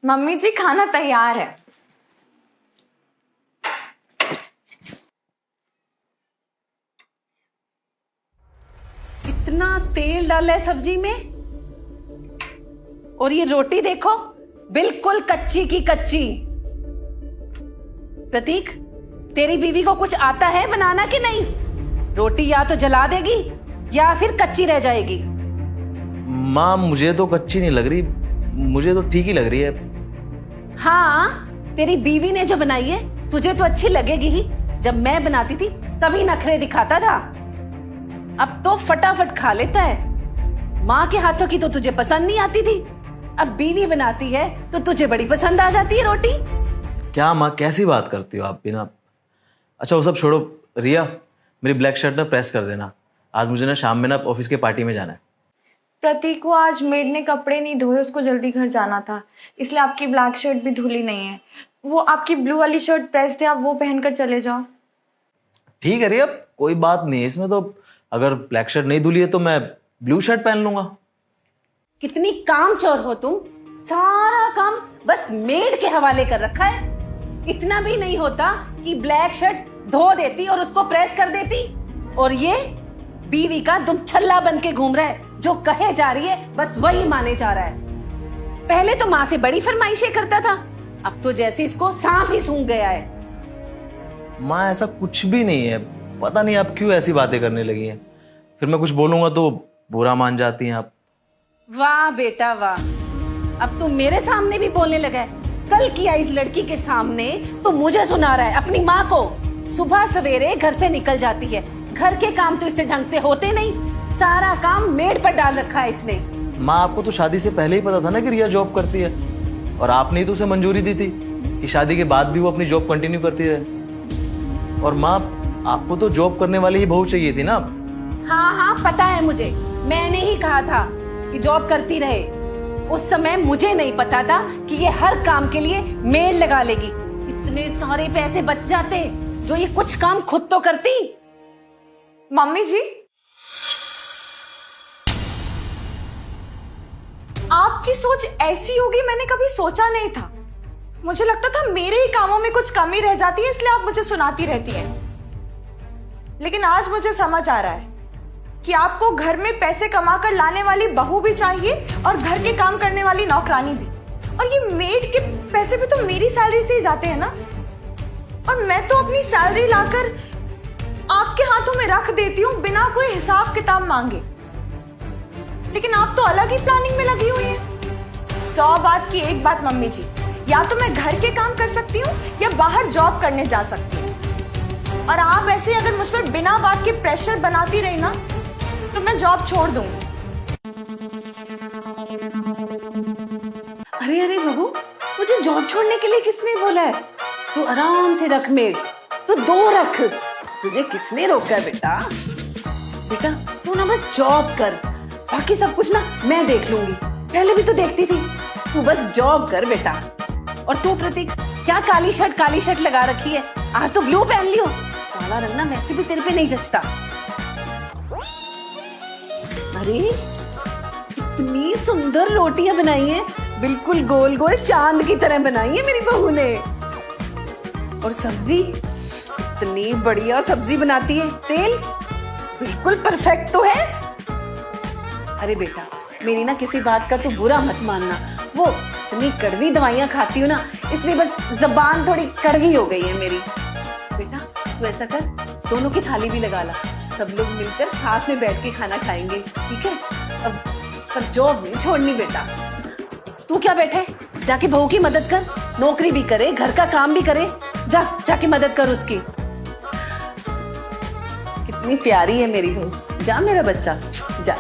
Mummy जी खाना तैयार है। इतना तेल डाला है सब्जी में, और ये रोटी देखो बिल्कुल कच्ची की कच्ची। प्रतीक, तेरी बीवी को कुछ आता है बनाना कि नहीं? रोटी या तो जला देगी या फिर कच्ची रह जाएगी। माँ मुझे तो कच्ची नहीं लग रही, मुझे तो ठीक ही लग रही है। हाँ, तेरी बीवी ने जो बनाई है तुझे तो अच्छी लगेगी ही। जब मैं बनाती थी तभी नखरे दिखाता था, अब तो फटाफट खा लेता है। माँ के हाथों की तो तुझे पसंद नहीं आती थी, अब बीवी बनाती है तो तुझे बड़ी पसंद आ जाती है रोटी। क्या माँ, कैसी बात करती हो आप बिना। अच्छा वो सब छोड़ो, रिया मेरी ब्लैक शर्ट ना प्रेस कर देना। आज मुझे ना शाम में ना ऑफिस के पार्टी में जाना है। प्रतीक को आज मेड ने कपड़े नहीं धोए, उसको जल्दी घर जाना था, इसलिए आपकी ब्लैक शर्ट भी धुली नहीं है। वो आपकी ब्लू वाली शर्ट प्रेस थे, आप वो पहनकर चले जाओ। ठीक है रिया, कोई बात नहीं है इसमें तो। अगर ब्लैक शर्ट नहीं धुली है तो मैं ब्लू शर्ट पहन लूंगा। कितनी कामचोर हो तुम, सारा काम बस मेड के हवाले कर रखा है। इतना भी नहीं होता कि ब्लैक शर्ट धो देती और उसको प्रेस कर देती। और ये बीवी का दुम छल्ला बन के घूम रहा है, जो कहे जा रही है बस वही माने जा रहा है। पहले तो माँ से बड़ी फरमाइशें करता था, अब तो जैसे इसको सांप ही सूंघ गया है। माँ ऐसा कुछ भी नहीं है, पता नहीं आप क्यों ऐसी बातें करने लगी हैं। फिर मैं कुछ बोलूंगा तो बुरा मान जाती हैं आप। वाह बेटा वाह, अब तू मेरे सामने भी बोलने लगा है। कल किया इस लड़की के सामने तो मुझे सुना रहा है अपनी माँ को। सुबह सवेरे घर से निकल जाती है, घर के काम तो इससे ढंग से होते नहीं, सारा काम मेड पर डाल रखा है इसने। माँ आपको तो शादी से पहले ही पता था ना कि रिया जॉब करती है, और आपने ही तो उसे मंजूरी दी थी कि शादी के बाद भी वो अपनी जॉब कंटिन्यू करती रहे। और माँ आपको तो जॉब करने वाली ही बहू चाहिए थी ना। हाँ हाँ पता है मुझे, मैंने ही कहा था कि जॉब करती रहे। उस समय मुझे नहीं पता था कि ये हर काम के लिए मेड लगा लेगी। इतने सारे पैसे बच जाते जो ये कुछ काम खुद तो करती। मम्मी जी, आपकी सोच ऐसी होगी मैंने कभी सोचा नहीं था। मुझे लगता था मेरे ही कामों में कुछ कमी रह जाती है, इसलिए आप मुझे सुनाती रहती हैं। लेकिन आज मुझे समझ आ रहा है कि आपको घर में पैसे कमाकर लाने वाली बहू भी चाहिए और घर के काम करने वाली नौकरानी भी। और ये मेड के पैसे भी तो मेरी सैलरी से ही जाते हैं ना, और मैं तो अपनी सैलरी लाकर आपके हाथों में रख देती हूँ बिना कोई हिसाब किताब मांगे। लेकिन आप तो अलग ही प्लानिंग में लगी हुई हैं। 100 बात की एक बात मम्मी जी, या तो मैं घर के काम कर सकती हूँ या बाहर जॉब करने जा सकती हूँ, और आप ऐसे अगर मुझ पर बिना बात के प्रेशर बनाती रही ना तो मैं जॉब छोड़ दूंगी। अरे अरे बहू, मुझे जॉब छोड़ने के लिए किसने बोला है? तू आराम से रख मेड, तू 2 रख, तुझे किसने रोका है बेटा? बेटा तू ना बस जॉब कर, बाकी सब कुछ ना मैं देख लूंगी। पहले भी तो देखती थी, तू बस जॉब कर बेटा। और तू प्रतीक, क्या काली शर्ट लगा रखी है? आज तो ब्लू पहन लियो, काला रंग ना वैसे भी तेरे पे नहीं जचता। अरे इतनी सुंदर रोटियां बनाई हैं, बिल्कुल गोल गोल चांद की तरह बनाई है मेरी बहू ने। और सब्जी, इतनी बढ़िया सब्जी बनाती है, तेल बिल्कुल परफेक्ट तो है। अरे बेटा, मेरी ना किसी बात का तो बुरा मत मानना, वो इतनी कड़वी दवाइयां खाती हूँ ना, इसलिए बस जबान थोड़ी कड़वी हो गई है मेरी। बेटा तू ऐसा कर, दोनों की थाली भी लगा ला, सब लोग मिलकर साथ में बैठ के खाना खाएंगे, ठीक है? अब पर जॉब नहीं छोड़नी बेटा। तू क्या बैठे, जाके बहू की मदद कर, नौकरी भी करे, घर का काम भी करे, जाके मदद कर उसकी। कितनी प्यारी है मेरी बहू, जा मेरा बच्चा जा।